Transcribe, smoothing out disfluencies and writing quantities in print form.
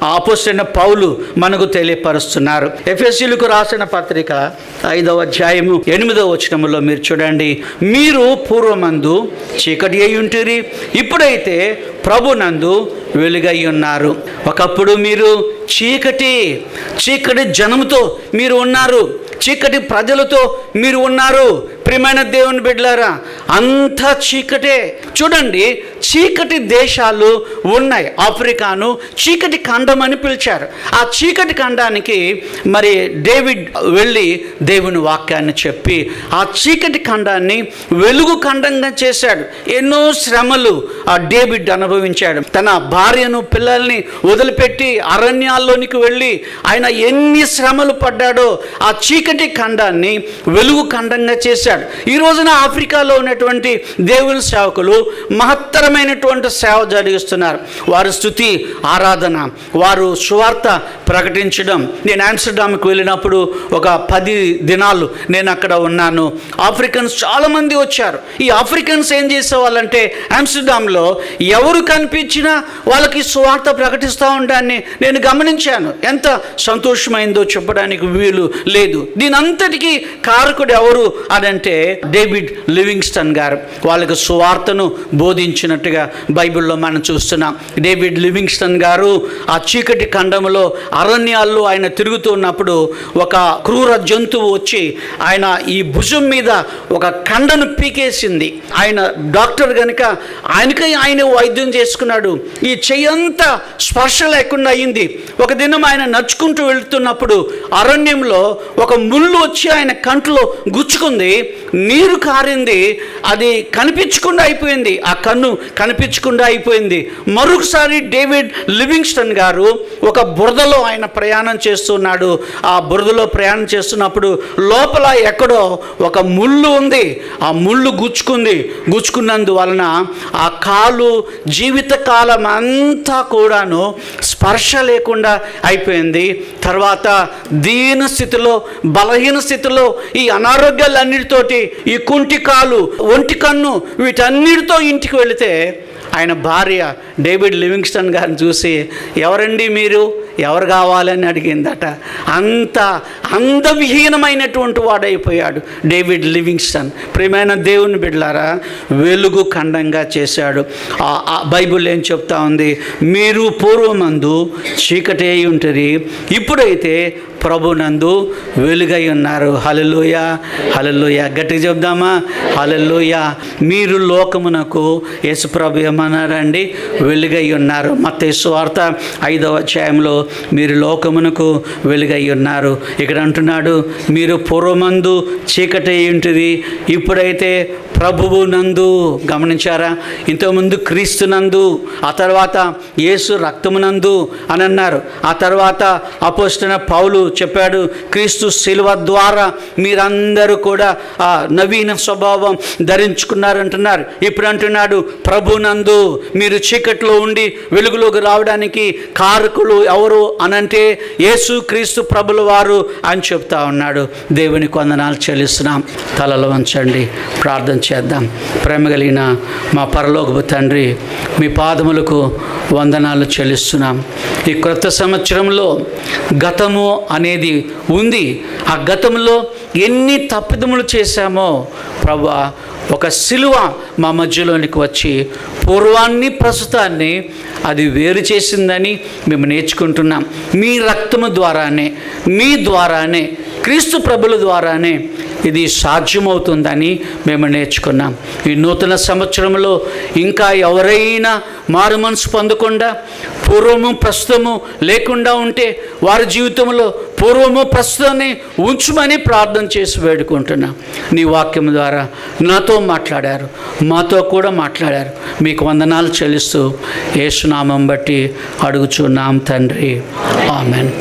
అపోస్తలుడైన పౌలు మనకు తెలియపరుస్తున్నారు. ఎఫెసీయులకు రాసిన పత్రిక 5వ అధ్యాయము 8వ వచనములో మీరు చూడండి, మీరు పూర్వమందు చీకటి అయి ఉంటిరి, ఇప్పుడైతే ప్రభునందు వెలుగై ఉన్నారు. ఒకప్పుడు మీరు చీకటి జనముతో మీరు ఉన్నారు, చీకటి ప్రజలతో మీరు ఉన్నారు. ప్రియమైన దేవుని బిడ్డలారా, అంతా చీకటే. చూడండి, చీకటి దేశాలు ఉన్నాయి. ఆఫ్రికాను చీకటి ఖండం అని పిలిచారు. ఆ చీకటి ఖండానికి మరి డేవిడ్ వెళ్ళి దేవుని వాక్యాన్ని చెప్పి ఆ చీకటి ఖండాన్ని వెలుగు ఖండంగా చేశాడు. ఎన్నో శ్రమలు ఆ డేవిడ్ అనుభవించాడు. తన భార్యను పిల్లల్ని వదిలిపెట్టి అరణ్యాల్లోనికి వెళ్ళి ఆయన ఎన్ని శ్రమలు పడ్డాడో ఆ చీకటి ఖండాన్ని వెలుగు ఖండంగా చేశాడు. ఈ రోజున ఆఫ్రికాలో ఉన్నటువంటి దేవుని సేవకులు మహత్తరమైనటువంటి సేవ జరిగిస్తున్నారు. వారు స్తుతి ఆరాధన, వారు సువార్త ప్రకటించడం. నేను ఆమ్స్టర్డామ్కి వెళ్ళినప్పుడు ఒక 10 దినాలు నేను అక్కడ ఉన్నాను. ఆఫ్రికన్స్ చాలామంది వచ్చారు. ఈ ఆఫ్రికన్స్ ఏం చేసేవాళ్ళంటే ఆమ్స్టర్డామ్లో ఎవరు కనిపించినా వాళ్ళకి సువార్త ప్రకటిస్తూ ఉండడాన్ని నేను గమనించాను. ఎంత సంతోషమైందో చెప్పడానికి వీలు లేదు. దీని అంతటికీ కారకుడు ఎవరు అని అంటే డేవిడ్ లివింగ్స్టన్ గారు. వాళ్ళకు సువార్తను బోధించినట్టుగా బైబిల్లో మనం చూస్తున్నాం. డేవిడ్ లివింగ్స్టన్ గారు ఆ చీకటి ఖండంలో అరణ్యాల్లో ఆయన తిరుగుతున్నప్పుడు ఒక క్రూర జంతువు వచ్చి ఆయన ఈ భుజం మీద ఒక కండను పీకేసింది. ఆయన డాక్టర్ కనుక ఆయన వైద్యం చేసుకున్నాడు. ఈ చెయ్యంతా స్పర్శ లేకుండా అయింది. ఒక దినం ఆయన నడుచుకుంటూ వెళుతున్నప్పుడు అరణ్యంలో ఒక ముళ్ళు వచ్చి ఆయన కంట్లో గుచ్చుకుంది. నీరు కారింది. అది కనిపించకుండా అయిపోయింది. ఆ కన్ను కనిపించకుండా అయిపోయింది. మరొకసారి డేవిడ్ లివింగ్స్టన్ గారు ఒక బురదలో ఆయన ప్రయాణం చేస్తున్నాడు. ఆ బురదలో ప్రయాణం చేస్తున్నప్పుడు లోపల ఎక్కడో ఒక ముళ్ళు ఉంది. ఆ ముళ్ళు గుచ్చుకున్నందువలన ఆ కాలు జీవితకాలం అంతా కూడాను స్పర్శ లేకుండా అయిపోయింది. తర్వాత దీన స్థితిలో, బలహీన స్థితిలో, ఈ అనారోగ్యాలన్నిటితోటి, ఈ కుంటి కాలు, ఒంటి కన్ను, వీటన్నిటితో ఇంటికి వెళితే ఆయన భార్య డేవిడ్ లివింగ్స్టన్ గారిని చూసి, ఎవరండి మీరు, ఎవరు కావాలని అడిగిందట. అంత అందవిహీనమైనటువంటి వాడైపోయాడు డేవిడ్ లివింగ్స్టన్. ప్రియమైన దేవుని బిడ్డలారా, వెలుగు ఖండంగా చేశాడు. బైబిల్ ఏం చెప్తా ఉంది? మీరు పూర్వమందు చీకటి అయి ఉంటుంది, ఇప్పుడైతే ప్రభునందు వెలుగై ఉన్నారు. హల్లెలూయా, హల్లెలూయా. గట్టిగా చెప్దామా? హల్లెలూయా. మీరు లోకమునకు యేసుప్రభు ఏమన్నారండి? వెలుగై ఉన్నారు. మత్తయి సువార్త 5వ అధ్యాయంలో మీరు లోకమునకు వెలుగై ఉన్నారు. ఇక్కడ అంటున్నాడు, మీరు పూర్వమందు చీకటి అయి ఉంటుంది, ఇప్పుడైతే ప్రభువు నందు. గమనించారా? ఇంతకుముందు క్రీస్తునందు, ఆ తర్వాత యేసు రక్తమునందు అని అన్నారు. ఆ తర్వాత అపోస్తలుడైన పౌలు చెప్పాడు, క్రీస్తు శిలువ ద్వారా మీరందరూ కూడా ఆ నవీన స్వభావం ధరించుకున్నారంటున్నారు. ఇప్పుడు అంటున్నాడు, ప్రభునందు. మీరు చీకట్లో ఉండి వెలుగులోకి రావడానికి కారకులు ఎవరు అనంటే యేసు క్రీస్తు ప్రభుల వారు అని చెప్తా ఉన్నాడు. దేవునికి వందనాలు చెల్లిస్తున్నాం. తలలు వంచండి, ప్రార్థన చేద్దాం. ప్రేమ కలిగిన మా పరలోకపు తండ్రి, మీ పాదములకు వందనాలు చెల్లిస్తున్నాం. ఈ క్రొత్త సంవత్సరంలో గతము అనేది ఉంది. ఆ గతంలో ఎన్ని తప్పిదములు చేశామో ప్రభువా, ఒక సిలువ మా మధ్యలోనికి వచ్చి పూర్వాన్ని ప్రస్తుతాన్ని అది వేరు చేసిందని మేము నేర్చుకుంటున్నాం. మీ రక్తము ద్వారానే, మీ ద్వారానే, క్రీస్తు ప్రభుల ద్వారానే ఇది సాధ్యమవుతుందని మేము నేర్చుకున్నాం. ఈ నూతన సంవత్సరంలో ఇంకా ఎవరైనా మారు మనసు పొందకుండా పూర్వము ప్రస్తుతము లేకుండా ఉంటే వారి జీవితంలో పూర్వము ప్రస్తుతాన్ని ఉంచుమని ప్రార్థన చేసి వేడుకుంటున్నాం. నీ వాక్యం ద్వారా నాతో మాట్లాడారు, మాతో కూడా మాట్లాడారు. మీకు వందనాలు చెల్లిస్తూ యేసు నామం బట్టి అడుగుచున్నాం తండ్రి. ఆమెన్.